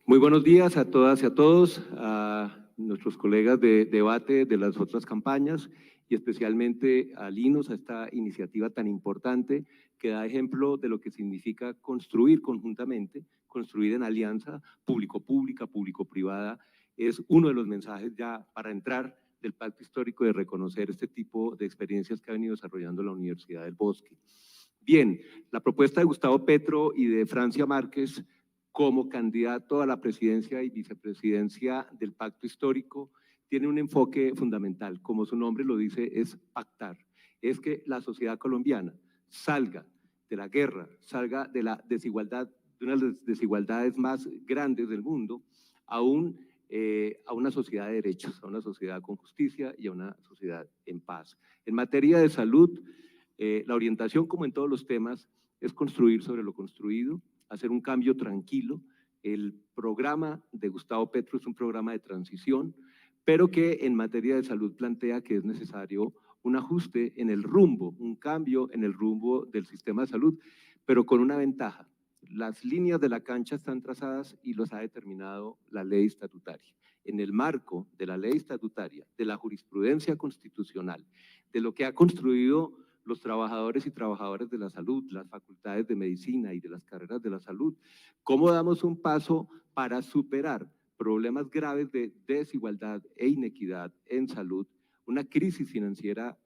Muy buenos días a todas y a todos, a nuestros colegas de debate de las otras campañas y especialmente a Linos, a esta iniciativa tan importante que da ejemplo de lo que significa construir conjuntamente, construir en alianza público-pública, público-privada. Es uno de los mensajes ya para entrar del Pacto Histórico de reconocer este tipo de experiencias que ha venido desarrollando la Universidad del Bosque. Bien, la propuesta de Gustavo Petro y de Francia Márquez como candidato a la presidencia y vicepresidencia del Pacto Histórico tiene un enfoque fundamental, como su nombre lo dice, es pactar. Es que la sociedad colombiana salga de la guerra, salga de la desigualdad, de una de las desigualdades más grandes del mundo, a una sociedad de derechos, a una sociedad con justicia y a una sociedad en paz. En materia de salud, la orientación, como en todos los temas, es construir sobre lo construido, hacer un cambio tranquilo. El programa de Gustavo Petro es un programa de transición, pero que en materia de salud plantea que es necesario un ajuste en el rumbo, un cambio en el rumbo del sistema de salud, pero con una ventaja. Las líneas de la cancha están trazadas y los ha determinado la ley estatutaria. En el marco de la ley estatutaria, de la jurisprudencia constitucional, de lo que ha construido los trabajadores y trabajadoras de la salud, las facultades de medicina y de las carreras de la salud. ¿Cómo damos un paso para superar problemas graves de desigualdad e inequidad en salud, una crisis financiera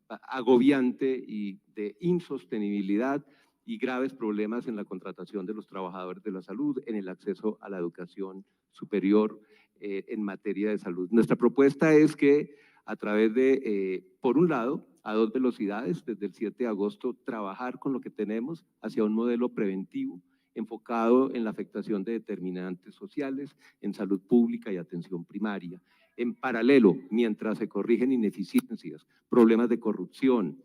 agobiante y de insostenibilidad y graves problemas en la contratación de los trabajadores de la salud, en el acceso a la educación superior en materia de salud? Nuestra propuesta es que a través de, por un lado, a dos velocidades, desde el 7 de agosto, trabajar con lo que tenemos hacia un modelo preventivo, enfocado en la afectación de determinantes sociales, en salud pública y atención primaria. En paralelo, mientras se corrigen ineficiencias, problemas de corrupción,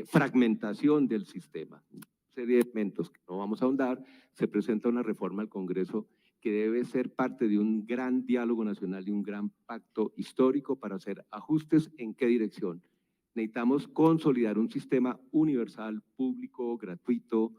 fragmentación del sistema, una serie de elementos que no vamos a ahondar, se presenta una reforma al Congreso que debe ser parte de un gran diálogo nacional y un gran pacto histórico para hacer ajustes. ¿En qué dirección? Necesitamos consolidar un sistema universal, público, gratuito,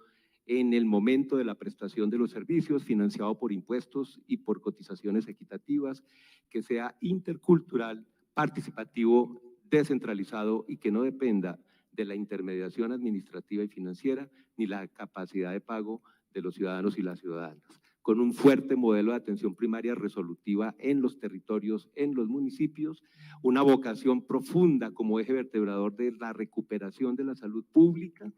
en el momento de la prestación de los servicios, financiado por impuestos y por cotizaciones equitativas, que sea intercultural, participativo, descentralizado y que no dependa de la intermediación administrativa y financiera ni la capacidad de pago de los ciudadanos y las ciudadanas, con un fuerte modelo de atención primaria resolutiva en los territorios, en los municipios, una vocación profunda como eje vertebrador de la recuperación de la salud pública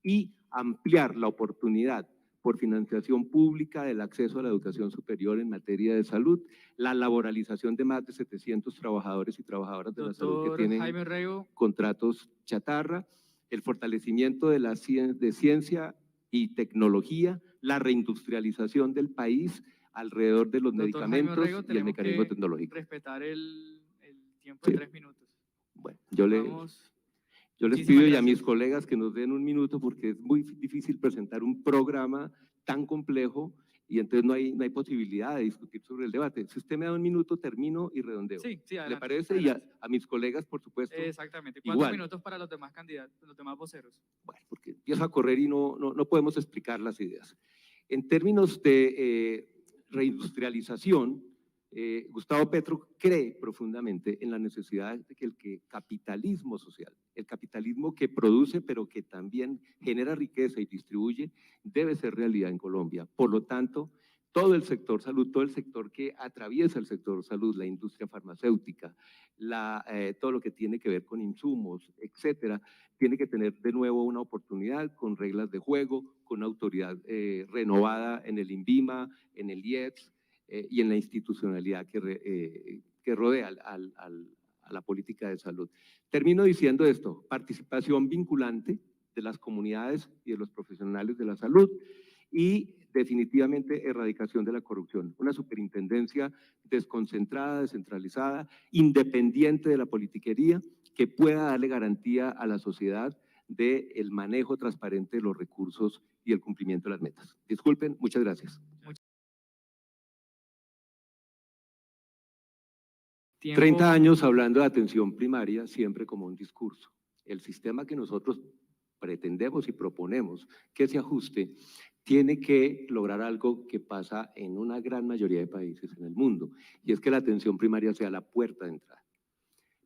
y ampliar la oportunidad por financiación pública del acceso a la educación superior en materia de salud, la laboralización de más de 700 trabajadores y trabajadoras de la salud que tienen contratos chatarra, el fortalecimiento de la ciencia y tecnología, la reindustrialización del país alrededor de los medicamentos Rego, y el mecanismo tecnológico. Respetar el tiempo de 3 minutos. Bueno, yo les pido ya a mis colegas que nos den un minuto porque es muy difícil presentar un programa tan complejo y entonces no hay posibilidad de discutir sobre el debate. Si usted me da un minuto, termino y redondeo. Sí, adelante. ¿Le parece? Adelante. Y a mis colegas, por supuesto. Exactamente. 4 minutos para los demás candidatos, los demás voceros. Bueno, porque empiezo a correr y no podemos explicar las ideas. En términos de reindustrialización, Gustavo Petro cree profundamente en la necesidad de que el capitalismo social, el capitalismo que produce pero que también genera riqueza y distribuye, debe ser realidad en Colombia. Por lo tanto, todo el sector salud, todo el sector que atraviesa el sector salud, la industria farmacéutica, todo lo que tiene que ver con insumos, etcétera, tiene que tener de nuevo una oportunidad con reglas de juego, con una autoridad renovada en el INVIMA, en el IEPS, y en la institucionalidad que rodea a la política de salud. Termino diciendo esto: participación vinculante de las comunidades y de los profesionales de la salud y definitivamente erradicación de la corrupción. Una superintendencia desconcentrada, descentralizada, independiente de la politiquería, que pueda darle garantía a la sociedad del manejo transparente de los recursos y el cumplimiento de las metas. Disculpen, muchas gracias. 30 años hablando de atención primaria, siempre como un discurso. El sistema que nosotros pretendemos y proponemos que se ajuste tiene que lograr algo que pasa en una gran mayoría de países en el mundo, y es que la atención primaria sea la puerta de entrada.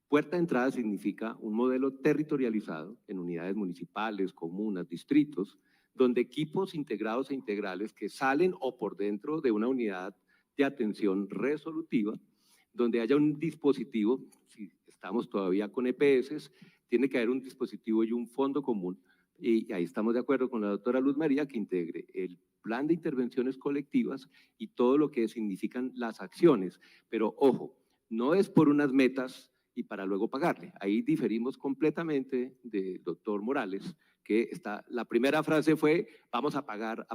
Puerta de entrada significa un modelo territorializado en unidades municipales, comunas, distritos, donde equipos integrados e integrales que salen o por dentro de una unidad de atención resolutiva, donde haya un dispositivo, si estamos todavía con EPS, tiene que haber un dispositivo y un fondo común, y ahí estamos de acuerdo con la doctora Luz María, que integre el plan de intervenciones colectivas y todo lo que significan las acciones. Pero ojo, no es por unas metas y para luego pagarle. Ahí diferimos completamente del doctor Morales, que la primera frase fue, vamos a pagar,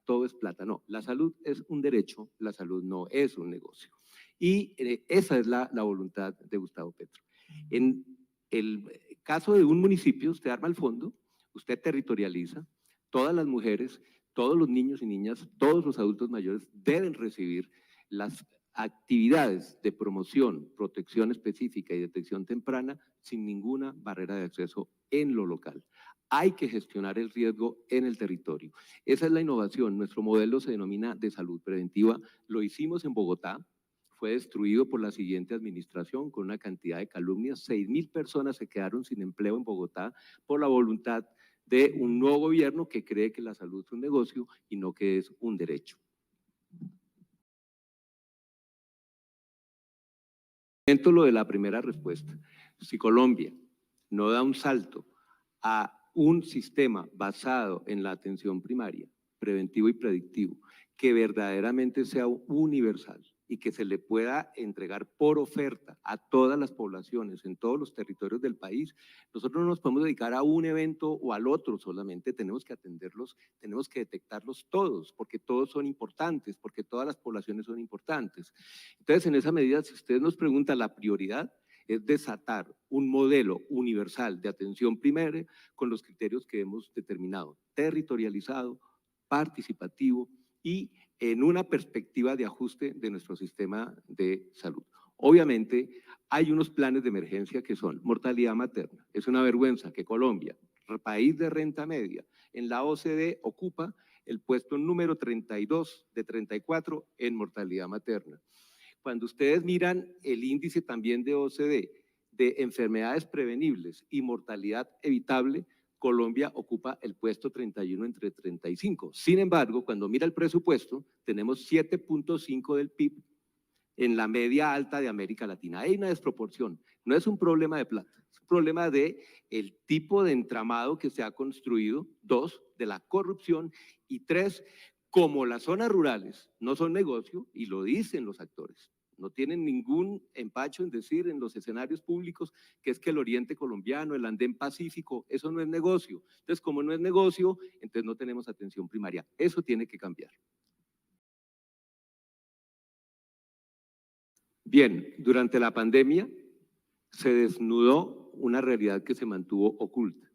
todo es plata. No, la salud es un derecho, la salud no es un negocio. Y esa es la voluntad de Gustavo Petro. En el caso de un municipio, usted arma el fondo, usted territorializa, todas las mujeres, todos los niños y niñas, todos los adultos mayores deben recibir las actividades de promoción, protección específica y detección temprana sin ninguna barrera de acceso en lo local. Hay que gestionar el riesgo en el territorio. Esa es la innovación. Nuestro modelo se denomina de salud preventiva. Lo hicimos en Bogotá. Fue destruido por la siguiente administración con una cantidad de calumnias. 6.000 personas se quedaron sin empleo en Bogotá por la voluntad de un nuevo gobierno que cree que la salud es un negocio y no que es un derecho. Lo de la primera respuesta. Si Colombia no da un salto a un sistema basado en la atención primaria, preventivo y predictivo, que verdaderamente sea universal y que se le pueda entregar por oferta a todas las poblaciones en todos los territorios del país, nosotros no nos podemos dedicar a un evento o al otro solamente, tenemos que atenderlos, tenemos que detectarlos todos, porque todos son importantes, porque todas las poblaciones son importantes. Entonces, en esa medida, si usted nos pregunta, la prioridad es desatar un modelo universal de atención primaria con los criterios que hemos determinado, territorializado, participativo y en una perspectiva de ajuste de nuestro sistema de salud. Obviamente, hay unos planes de emergencia que son mortalidad materna. Es una vergüenza que Colombia, país de renta media, en la OCDE ocupa el puesto número 32 de 34 en mortalidad materna. Cuando ustedes miran el índice también de OCDE de enfermedades prevenibles y mortalidad evitable, Colombia ocupa el puesto 31 entre 35. Sin embargo, cuando mira el presupuesto, tenemos 7.5 del PIB en la media alta de América Latina. Hay una desproporción. No es un problema de plata, es un problema de el tipo de entramado que se ha construido, 2, de la corrupción, y 3, como las zonas rurales no son negocio, y lo dicen los actores, no tienen ningún empacho en decir en los escenarios públicos que es que el oriente colombiano, el andén pacífico, eso no es negocio. Entonces, como no es negocio, entonces no tenemos atención primaria. Eso tiene que cambiar. Bien, durante la pandemia se desnudó una realidad que se mantuvo oculta,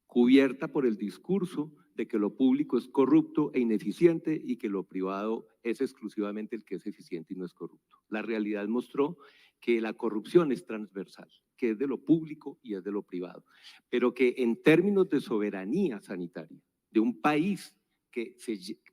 cubierta por el discurso de que lo público es corrupto e ineficiente y que lo privado es exclusivamente el que es eficiente y no es corrupto. La realidad mostró que la corrupción es transversal, que es de lo público y es de lo privado, pero que en términos de soberanía sanitaria de un país que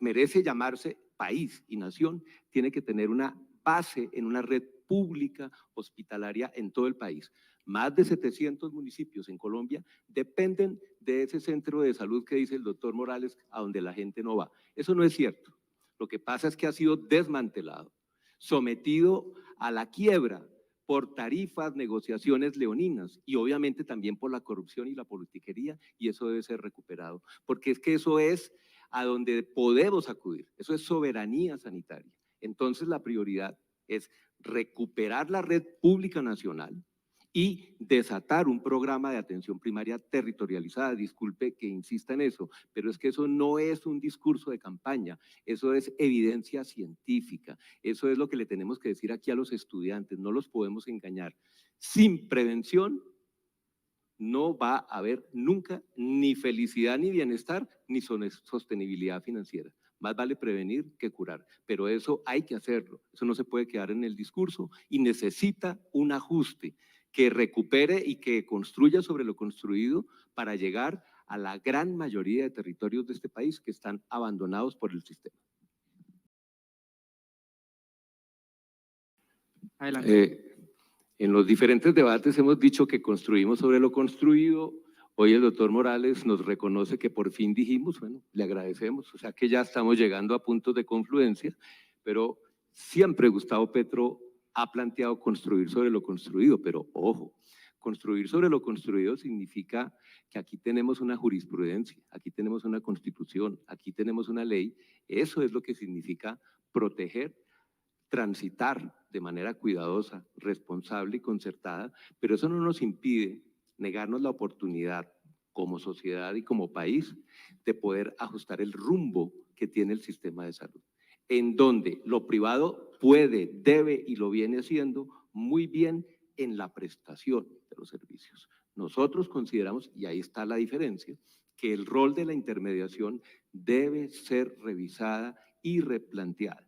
merece llamarse país y nación, tiene que tener una base en una red pública hospitalaria en todo el país. Más de 700 municipios en Colombia dependen de ese centro de salud que dice el doctor Morales, a donde la gente no va. Eso no es cierto. Lo que pasa es que ha sido desmantelado, sometido a la quiebra por tarifas, negociaciones leoninas y obviamente también por la corrupción y la politiquería, y eso debe ser recuperado, porque es que eso es a donde podemos acudir, eso es soberanía sanitaria. Entonces la prioridad es recuperar la red pública nacional y desatar un programa de atención primaria territorializada. Disculpe que insista en eso, pero es que eso no es un discurso de campaña, eso es evidencia científica, eso es lo que le tenemos que decir aquí a los estudiantes, no los podemos engañar. Sin prevención no va a haber nunca ni felicidad ni bienestar ni sostenibilidad financiera. Más vale prevenir que curar, pero eso hay que hacerlo, eso no se puede quedar en el discurso y necesita un ajuste que recupere y que construya sobre lo construido para llegar a la gran mayoría de territorios de este país que están abandonados por el sistema. Adelante. En los diferentes debates hemos dicho que construimos sobre lo construido. Hoy el doctor Morales nos reconoce que por fin dijimos, bueno, le agradecemos, o sea que ya estamos llegando a puntos de confluencia, pero siempre Gustavo Petro ha planteado construir sobre lo construido, pero ojo, construir sobre lo construido significa que aquí tenemos una jurisprudencia, aquí tenemos una constitución, aquí tenemos una ley, eso es lo que significa proteger, transitar de manera cuidadosa, responsable y concertada, pero eso no nos impide negarnos la oportunidad como sociedad y como país de poder ajustar el rumbo que tiene el sistema de salud, en donde lo privado puede, debe y lo viene haciendo muy bien en la prestación de los servicios. Nosotros consideramos, y ahí está la diferencia, que el rol de la intermediación debe ser revisada y replanteada.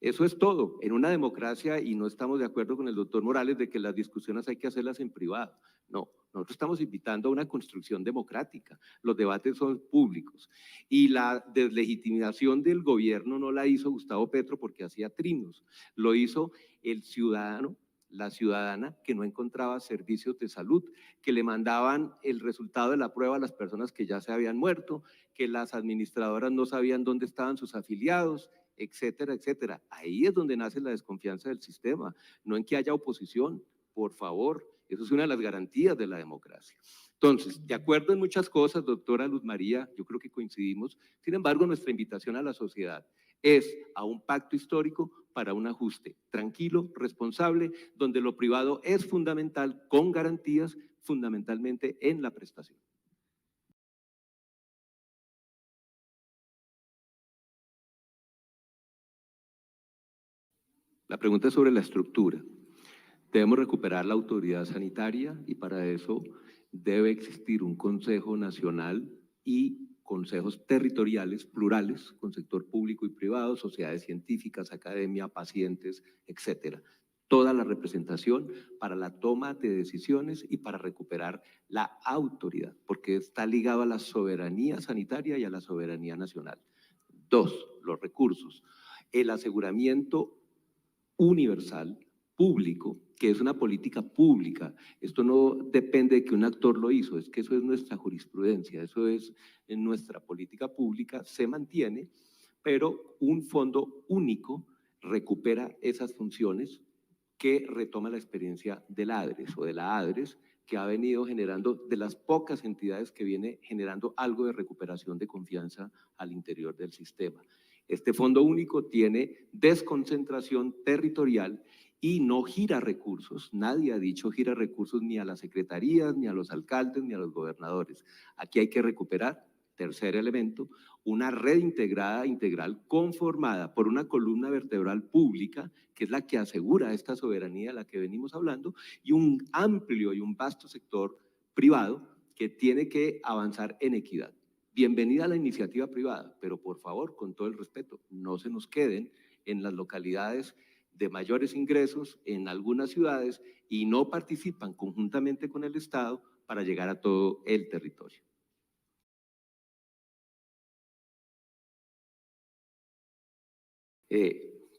Eso es todo. En una democracia, y no estamos de acuerdo con el doctor Morales de que las discusiones hay que hacerlas en privado. No, nosotros estamos invitando a una construcción democrática. Los debates son públicos. Y la deslegitimación del gobierno no la hizo Gustavo Petro porque hacía trinos. Lo hizo el ciudadano, la ciudadana que no encontraba servicios de salud, que le mandaban el resultado de la prueba a las personas que ya se habían muerto, que las administradoras no sabían dónde estaban sus afiliados, etcétera, etcétera. Ahí es donde nace la desconfianza del sistema, no en que haya oposición, por favor, eso es una de las garantías de la democracia. Entonces, de acuerdo en muchas cosas, doctora Luz María, yo creo que coincidimos, sin embargo, nuestra invitación a la sociedad es a un pacto histórico para un ajuste tranquilo, responsable, donde lo privado es fundamental, con garantías, fundamentalmente en la prestación. La pregunta es sobre la estructura. Debemos recuperar la autoridad sanitaria y para eso debe existir un Consejo Nacional y consejos territoriales plurales con sector público y privado, sociedades científicas, academia, pacientes, etcétera. Toda la representación para la toma de decisiones y para recuperar la autoridad, porque está ligado a la soberanía sanitaria y a la soberanía nacional. Dos, los recursos. El aseguramiento universal, público, que es una política pública. Esto no depende de que un actor lo hizo, es que eso es nuestra jurisprudencia, eso es en nuestra política pública, se mantiene, pero un fondo único recupera esas funciones que retoma la experiencia del ADRES o de la ADRES, que ha venido generando, de las pocas entidades que viene generando algo de recuperación de confianza al interior del sistema. Este fondo único tiene desconcentración territorial y no gira recursos. Nadie ha dicho gira recursos ni a las secretarías, ni a los alcaldes, ni a los gobernadores. Aquí hay que recuperar, tercer elemento, una red integrada, integral, conformada por una columna vertebral pública, que es la que asegura esta soberanía de la que venimos hablando, y un amplio y un vasto sector privado que tiene que avanzar en equidad. Bienvenida a la iniciativa privada, pero por favor, con todo el respeto, no se nos queden en las localidades de mayores ingresos, en algunas ciudades, y no participan conjuntamente con el Estado para llegar a todo el territorio.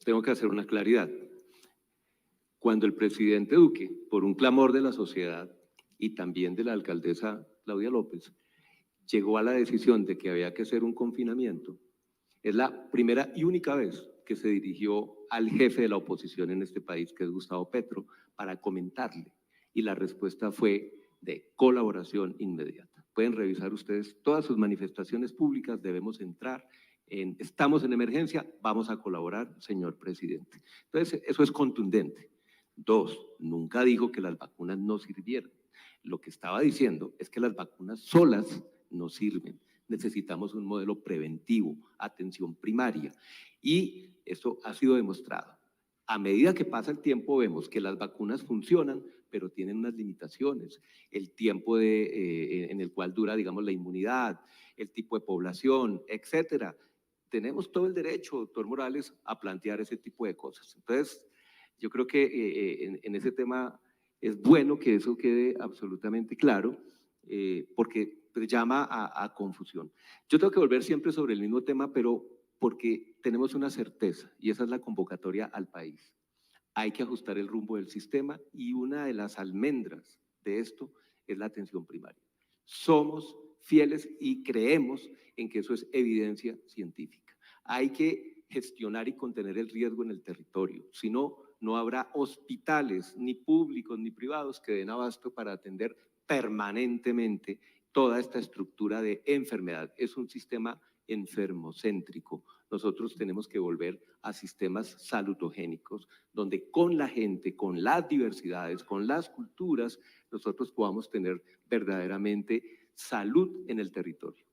Tengo que hacer una claridad. Cuando el presidente Duque, por un clamor de la sociedad y también de la alcaldesa Claudia López, llegó a la decisión de que había que hacer un confinamiento, es la primera y única vez que se dirigió al jefe de la oposición en este país, que es Gustavo Petro, para comentarle. Y la respuesta fue de colaboración inmediata. Pueden revisar ustedes todas sus manifestaciones públicas, debemos entrar estamos en emergencia, vamos a colaborar, señor presidente. Entonces, eso es contundente. Dos, nunca dijo que las vacunas no sirvieran. Lo que estaba diciendo es que las vacunas solas no sirven. Necesitamos un modelo preventivo, atención primaria. Y eso ha sido demostrado. A medida que pasa el tiempo vemos que las vacunas funcionan, pero tienen unas limitaciones. El tiempo en el cual dura, digamos, la inmunidad, el tipo de población, etcétera. Tenemos todo el derecho, doctor Morales, a plantear ese tipo de cosas. Entonces, yo creo que en ese tema es bueno que eso quede absolutamente claro, porque pues, llama a confusión. Yo tengo que volver siempre sobre el mismo tema, pero porque tenemos una certeza, y esa es la convocatoria al país. Hay que ajustar el rumbo del sistema y una de las almendras de esto es la atención primaria. Somos fieles y creemos en que eso es evidencia científica. Hay que gestionar y contener el riesgo en el territorio, si no, no habrá hospitales, ni públicos ni privados, que den abasto para atender permanentemente toda esta estructura de enfermedad. Es un sistema enfermocéntrico. Nosotros tenemos que volver a sistemas salutogénicos, donde con la gente, con las diversidades, con las culturas, nosotros podamos tener verdaderamente salud en el territorio.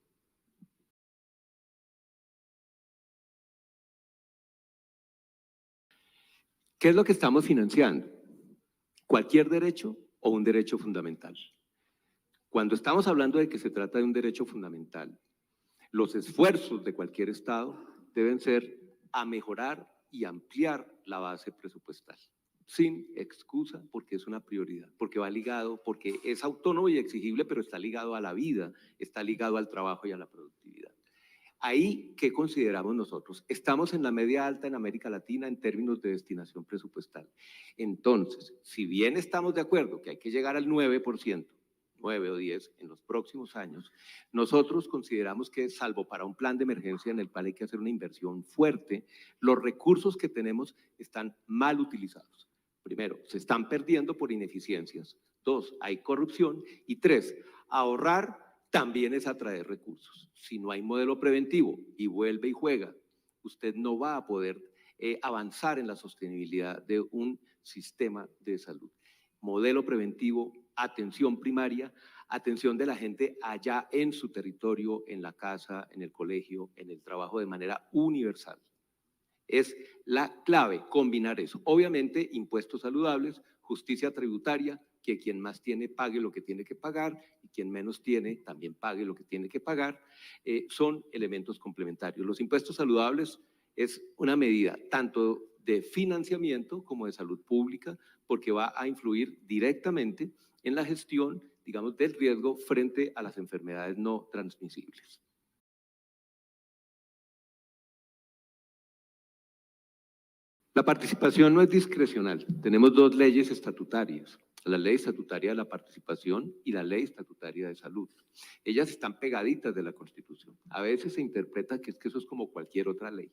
¿Qué es lo que estamos financiando? Cualquier derecho o un derecho fundamental. Cuando estamos hablando de que se trata de un derecho fundamental, los esfuerzos de cualquier Estado deben ser a mejorar y ampliar la base presupuestal, sin excusa, porque es una prioridad, porque va ligado, porque es autónomo y exigible, pero está ligado a la vida, está ligado al trabajo y a la productividad. Ahí, ¿qué consideramos nosotros? Estamos en la media alta en América Latina en términos de destinación presupuestal. Entonces, si bien estamos de acuerdo que hay que llegar al 9%, 9 o 10 en los próximos años, nosotros consideramos que, salvo para un plan de emergencia en el cual hay que hacer una inversión fuerte, los recursos que tenemos están mal utilizados. Primero, se están perdiendo por ineficiencias. 2, hay corrupción. Y 3, ahorrar también es atraer recursos. Si no hay modelo preventivo y vuelve y juega, usted no va a poder avanzar en la sostenibilidad de un sistema de salud. Modelo preventivo, atención primaria, atención de la gente allá en su territorio, en la casa, en el colegio, en el trabajo, de manera universal. Es la clave combinar eso. Obviamente, impuestos saludables, justicia tributaria, que quien más tiene pague lo que tiene que pagar y quien menos tiene también pague lo que tiene que pagar, son elementos complementarios. Los impuestos saludables es una medida tanto de financiamiento como de salud pública, porque va a influir directamente en la gestión, digamos, del riesgo frente a las enfermedades no transmisibles. La participación no es discrecional. Tenemos 2 leyes estatutarias, la ley estatutaria de la participación y la ley estatutaria de salud. Ellas están pegaditas de la Constitución. A veces se interpreta que eso es como cualquier otra ley,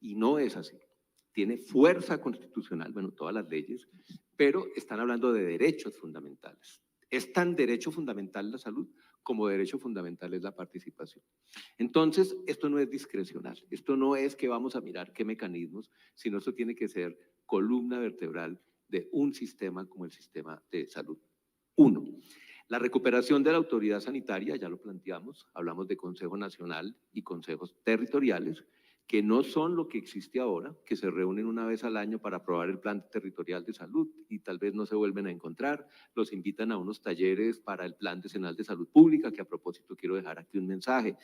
y no es así. Tiene fuerza constitucional, bueno, todas las leyes, pero están hablando de derechos fundamentales. Es tan derecho fundamental la salud como derecho fundamental es la participación. Entonces, esto no es discrecional, esto no es que vamos a mirar qué mecanismos, sino esto tiene que ser columna vertebral de un sistema como el sistema de salud. 1. La recuperación de la autoridad sanitaria, ya lo planteamos, hablamos de Consejo Nacional y consejos territoriales, que no son lo que existe ahora, que se reúnen una vez al año para aprobar el plan territorial de salud y tal vez no se vuelven a encontrar, los invitan a unos talleres para el plan decenal de salud pública, que a propósito quiero dejar aquí un mensaje.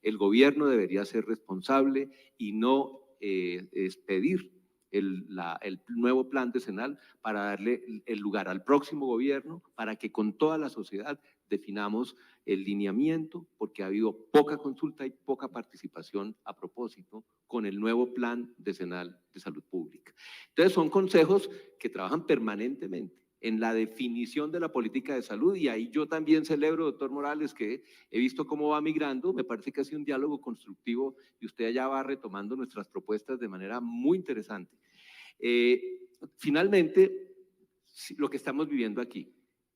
El gobierno debería ser responsable y no expedir el nuevo plan decenal para darle el lugar al próximo gobierno, para que con toda la sociedad definamos el lineamiento, porque ha habido poca consulta y poca participación a propósito con el nuevo plan decenal de salud pública. Entonces son consejos que trabajan permanentemente en la definición de la política de salud, y ahí yo también celebro, doctor Morales, que he visto cómo va migrando. Me parece que ha sido un diálogo constructivo y usted allá va retomando nuestras propuestas de manera muy interesante. Finalmente, lo que estamos viviendo aquí,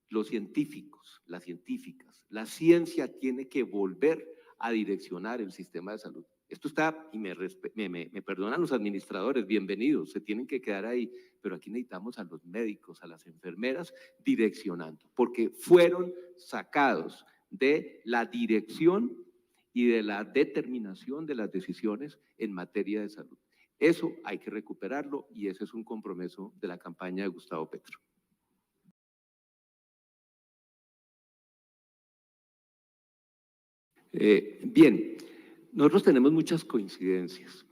los científicos, las científicas, la ciencia tiene que volver a direccionar el sistema de salud. Esto está, y me perdonan los administradores, bienvenidos, se tienen que quedar ahí, pero aquí necesitamos a los médicos, a las enfermeras direccionando, porque fueron sacados de la dirección y de la determinación de las decisiones en materia de salud. Eso hay que recuperarlo y ese es un compromiso de la campaña de Gustavo Petro. Bien, nosotros tenemos muchas coincidencias.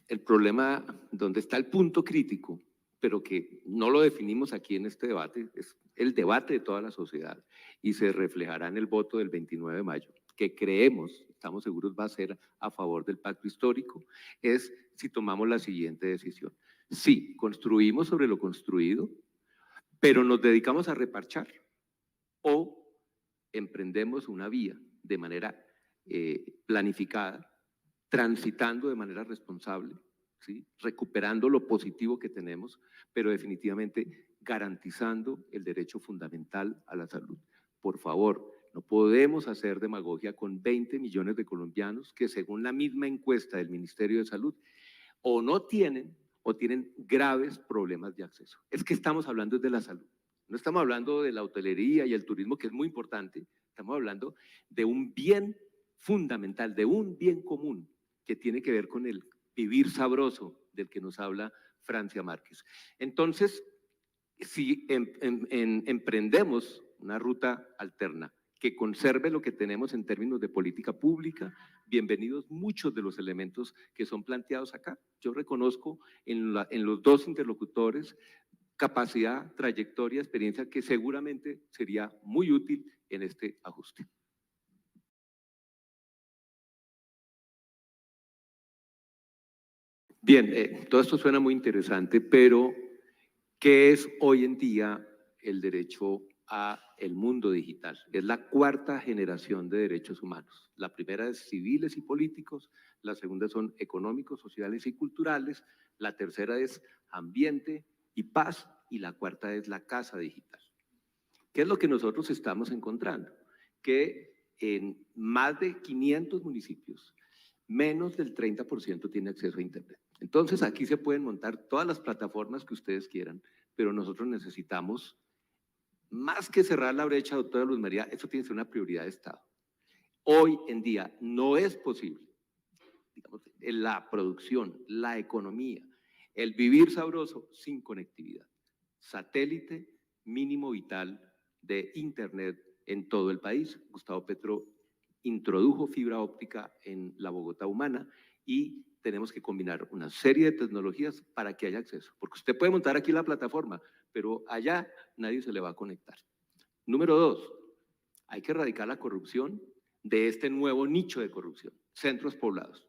El problema, donde está el punto crítico, pero que no lo definimos aquí en este debate, es el debate de toda la sociedad y se reflejará en el voto del 29 de mayo. que creemos, estamos seguros va a ser a favor del pacto histórico, es si tomamos la siguiente decisión. Sí, construimos sobre lo construido, pero nos dedicamos a reparchar o emprendemos una vía de manera planificada, transitando de manera responsable, ¿sí? Recuperando lo positivo que tenemos, pero definitivamente garantizando el derecho fundamental a la salud. Por favor, no podemos hacer demagogia con 20 millones de colombianos que según la misma encuesta del Ministerio de Salud o no tienen o tienen graves problemas de acceso. Es que estamos hablando de la salud. No estamos hablando de la hotelería y el turismo, que es muy importante, estamos hablando de un bien fundamental, de un bien común que tiene que ver con el vivir sabroso del que nos habla Francia Márquez. Entonces, si emprendemos una ruta alterna que conserve lo que tenemos en términos de política pública, bienvenidos muchos de los elementos que son planteados acá. Yo reconozco en los dos interlocutores capacidad, trayectoria, experiencia que seguramente sería muy útil en este ajuste. Bien, todo esto suena muy interesante, pero ¿qué es hoy en día el derecho a el mundo digital? Es la cuarta generación de derechos humanos. La primera es civiles y políticos, la segunda son económicos, sociales y culturales, la tercera es ambiente y paz, y la cuarta es la casa digital. ¿Qué es lo que nosotros estamos encontrando? Que en más de 500 municipios, menos del 30% tiene acceso a Internet. Entonces, aquí se pueden montar todas las plataformas que ustedes quieran, pero nosotros necesitamos, más que cerrar la brecha, doctora Luz María, eso tiene que ser una prioridad de Estado. Hoy en día no es posible, digamos, la producción, la economía, el vivir sabroso sin conectividad. Satélite mínimo vital de Internet en todo el país. Gustavo Petro introdujo fibra óptica en la Bogotá humana y tenemos que combinar una serie de tecnologías para que haya acceso. Porque usted puede montar aquí la plataforma, pero allá nadie se le va a conectar. Número 2, hay que erradicar la corrupción de este nuevo nicho de corrupción, centros poblados.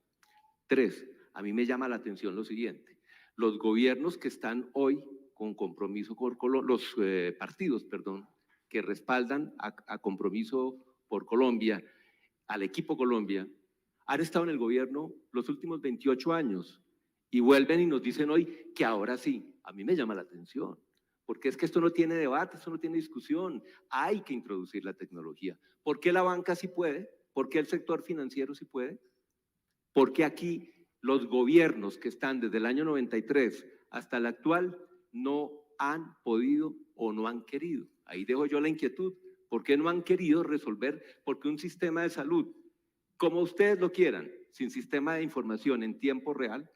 3, a mí me llama la atención lo siguiente, los gobiernos que están hoy con compromiso con los partidos, que respaldan a Compromiso por Colombia, al equipo Colombia, han estado en el gobierno los últimos 28 años y vuelven y nos dicen hoy que ahora sí. A mí me llama la atención, porque es que esto no tiene debate, esto no tiene discusión. Hay que introducir la tecnología. ¿Por qué la banca sí puede? ¿Por qué el sector financiero sí puede? ¿Por qué aquí los gobiernos que están desde el año 93 hasta el actual no han podido o no han querido? Ahí dejo yo la inquietud. ¿Por qué no han querido resolver? Porque un sistema de salud, como ustedes lo quieran, sin sistema de información en tiempo real,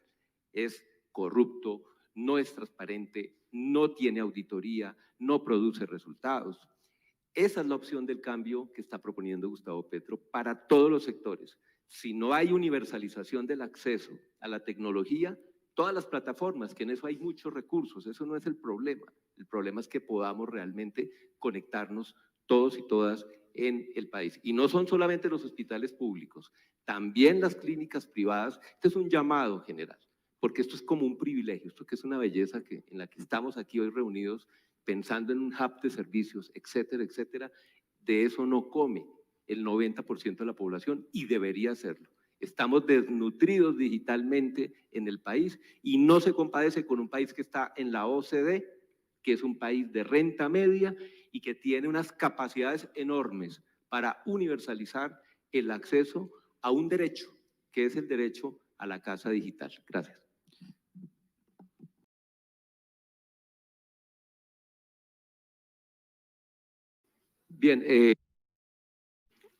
es corrupto, no es transparente, no tiene auditoría, no produce resultados. Esa es la opción del cambio que está proponiendo Gustavo Petro para todos los sectores. Si no hay universalización del acceso a la tecnología, todas las plataformas, que en eso hay muchos recursos, eso no es el problema. El problema es que podamos realmente conectarnos todos y todas en el país. Y no son solamente los hospitales públicos, también las clínicas privadas. Este es un llamado general, porque esto es como un privilegio, esto que es una belleza en la que estamos aquí hoy reunidos, pensando en un hub de servicios, etcétera, etcétera. De eso no come el 90% de la población y debería hacerlo. Estamos desnutridos digitalmente en el país y no se compadece con un país que está en la OCDE, que es un país de renta media y que tiene unas capacidades enormes para universalizar el acceso a un derecho, que es el derecho a la casa digital. Gracias. Bien,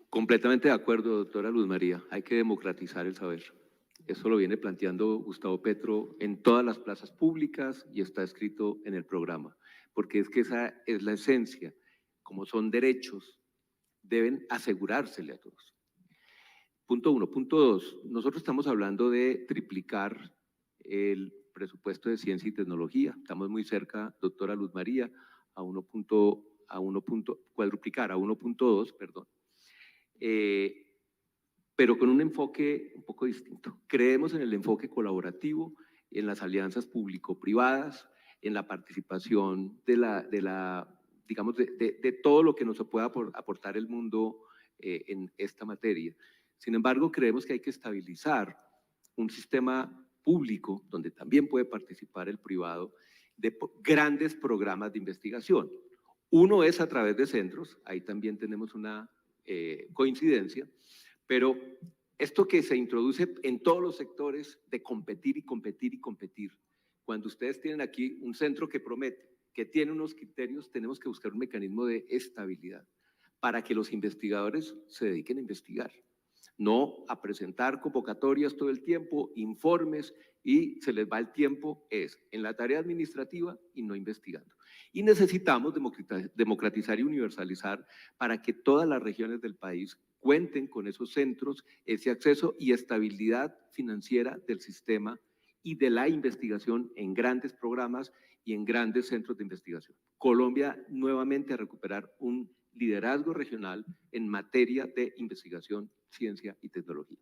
completamente de acuerdo, doctora Luz María. Hay que democratizar el saber. Eso lo viene planteando Gustavo Petro en todas las plazas públicas y está escrito en el programa, porque es que esa es la esencia. Como son derechos, deben asegurársele a todos. Punto 1. Punto 2. Nosotros estamos hablando de triplicar el presupuesto de ciencia y tecnología. Estamos muy cerca, doctora Luz María, a 1. Cuadruplicar a 1.2, perdón. pero con un enfoque un poco distinto. Creemos en el enfoque colaborativo, en las alianzas público-privadas, en la participación digamos, de todo lo que nos pueda aportar el mundo en esta materia. Sin embargo, creemos que hay que estabilizar un sistema público, donde también puede participar el privado, de grandes programas de investigación. Uno es a través de centros, ahí también tenemos una coincidencia, pero esto que se introduce en todos los sectores de competir y competir y competir, cuando ustedes tienen aquí un centro que promete, que tiene unos criterios, tenemos que buscar un mecanismo de estabilidad para que los investigadores se dediquen a investigar, no a presentar convocatorias todo el tiempo, informes, y se les va el tiempo en la tarea administrativa y no investigando. Y necesitamos democratizar y universalizar para que todas las regiones del país cuenten con esos centros, ese acceso y estabilidad financiera del sistema y de la investigación en grandes programas y en grandes centros de investigación. Colombia nuevamente a recuperar un liderazgo regional en materia de investigación, ciencia y tecnología.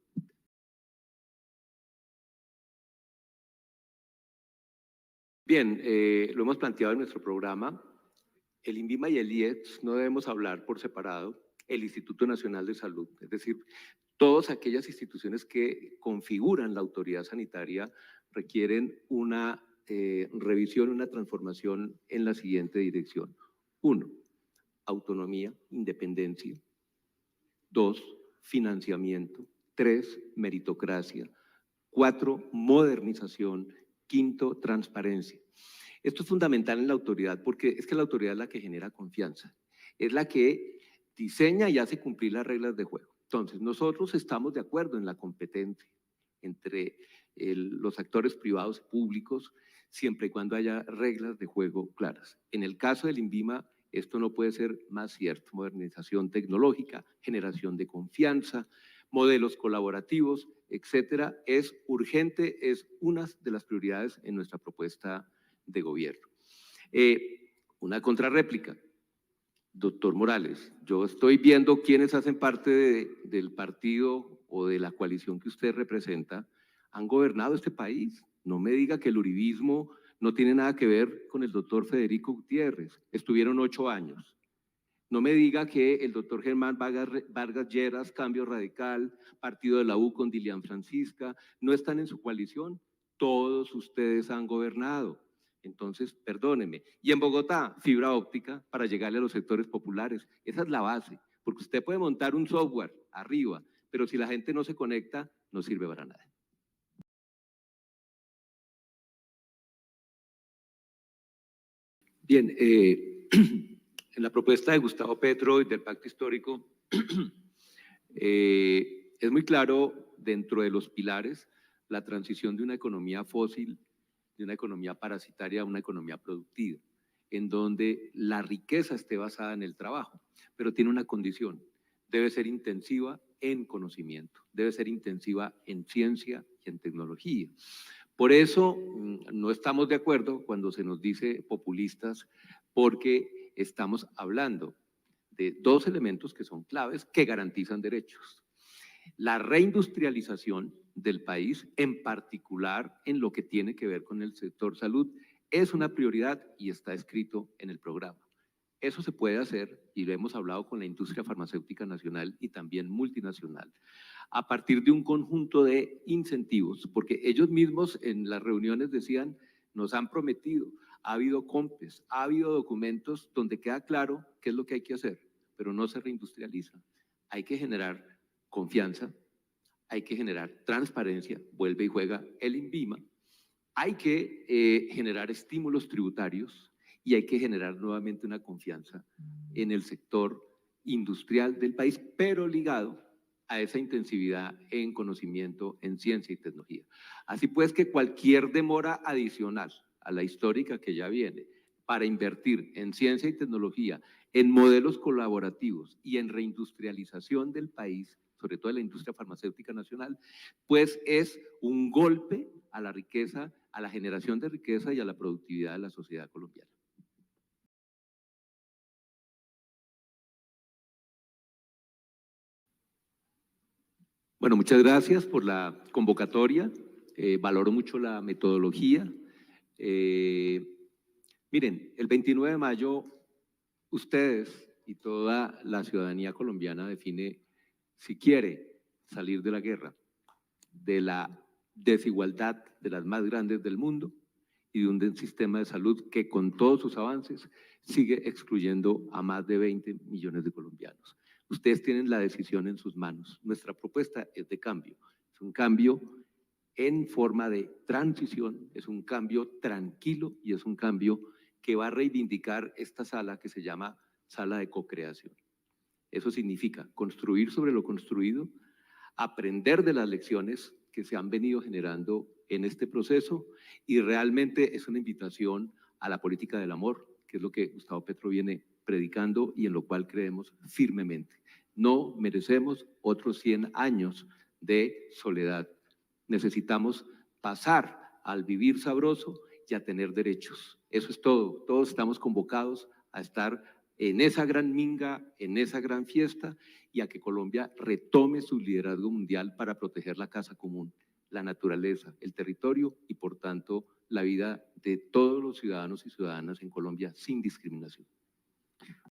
Bien, lo hemos planteado en nuestro programa. El INVIMA y el IES no debemos hablar por separado. El Instituto Nacional de Salud, es decir, todas aquellas instituciones que configuran la autoridad sanitaria requieren una revisión, una transformación en la siguiente dirección. 1, autonomía, independencia. 2, financiamiento. 3, meritocracia. 4, modernización. 5, transparencia. Esto es fundamental en la autoridad porque es que la autoridad es la que genera confianza, es la que diseña y hace cumplir las reglas de juego. Entonces, nosotros estamos de acuerdo en la competencia entre los actores privados y públicos, siempre y cuando haya reglas de juego claras. En el caso del INVIMA, esto no puede ser más cierto. Modernización tecnológica, generación de confianza, modelos colaborativos, etcétera, es urgente, es una de las prioridades en nuestra propuesta de gobierno. Una contrarréplica. Doctor Morales, yo estoy viendo quiénes hacen parte del partido o de la coalición que usted representa, han gobernado este país. No me diga que el uribismo no tiene nada que ver con el doctor Federico Gutiérrez. Estuvieron 8 años. No me diga que el doctor Germán Vargas Lleras, Cambio Radical, Partido de la U con Dilian Francisca, no están en su coalición. Todos ustedes han gobernado. Entonces, perdóneme. Y en Bogotá, fibra óptica para llegarle a los sectores populares. Esa es la base, porque usted puede montar un software arriba, pero si la gente no se conecta, no sirve para nada. Bien, en la propuesta de Gustavo Petro y del Pacto Histórico, es muy claro dentro de los pilares la transición de una economía fósil, de una economía parasitaria a una economía productiva, en donde la riqueza esté basada en el trabajo, pero tiene una condición: debe ser intensiva en conocimiento, debe ser intensiva en ciencia y en tecnología. Por eso no estamos de acuerdo cuando se nos dice populistas, porque estamos hablando de 2 elementos que son claves que garantizan derechos. La reindustrialización del país, en particular en lo que tiene que ver con el sector salud, es una prioridad y está escrito en el programa. Eso se puede hacer, y lo hemos hablado con la industria farmacéutica nacional y también multinacional, a partir de un conjunto de incentivos, porque ellos mismos en las reuniones decían, nos han prometido, ha habido COMPES, ha habido documentos donde queda claro qué es lo que hay que hacer, pero no se reindustrializa. Hay que generar confianza, hay que generar transparencia, vuelve y juega el INVIMA, hay que generar estímulos tributarios y hay que generar nuevamente una confianza en el sector industrial del país, pero ligado a esa intensividad en conocimiento, en ciencia y tecnología. Así pues que cualquier demora adicional a la histórica que ya viene para invertir en ciencia y tecnología, en modelos colaborativos y en reindustrialización del país, sobre todo de la industria farmacéutica nacional, pues es un golpe a la riqueza, a la generación de riqueza y a la productividad de la sociedad colombiana. Bueno, muchas gracias por la convocatoria. Valoro mucho la metodología. Miren, el 29 de mayo ustedes y toda la ciudadanía colombiana define si quiere salir de la guerra, de la desigualdad de las más grandes del mundo y de un sistema de salud que con todos sus avances sigue excluyendo a más de 20 millones de colombianos. Ustedes tienen la decisión en sus manos. Nuestra propuesta es de cambio. Es un cambio en forma de transición, es un cambio tranquilo y es un cambio que va a reivindicar esta sala que se llama sala de co-creación. Eso significa construir sobre lo construido, aprender de las lecciones que se han venido generando en este proceso y realmente es una invitación a la política del amor, que es lo que Gustavo Petro viene predicando y en lo cual creemos firmemente. No merecemos otros 100 años de soledad. Necesitamos pasar al vivir sabroso y a tener derechos. Eso es todo. Todos estamos convocados a estar en esa gran minga, en esa gran fiesta y a que Colombia retome su liderazgo mundial para proteger la casa común, la naturaleza, el territorio y por tanto la vida de todos los ciudadanos y ciudadanas en Colombia sin discriminación.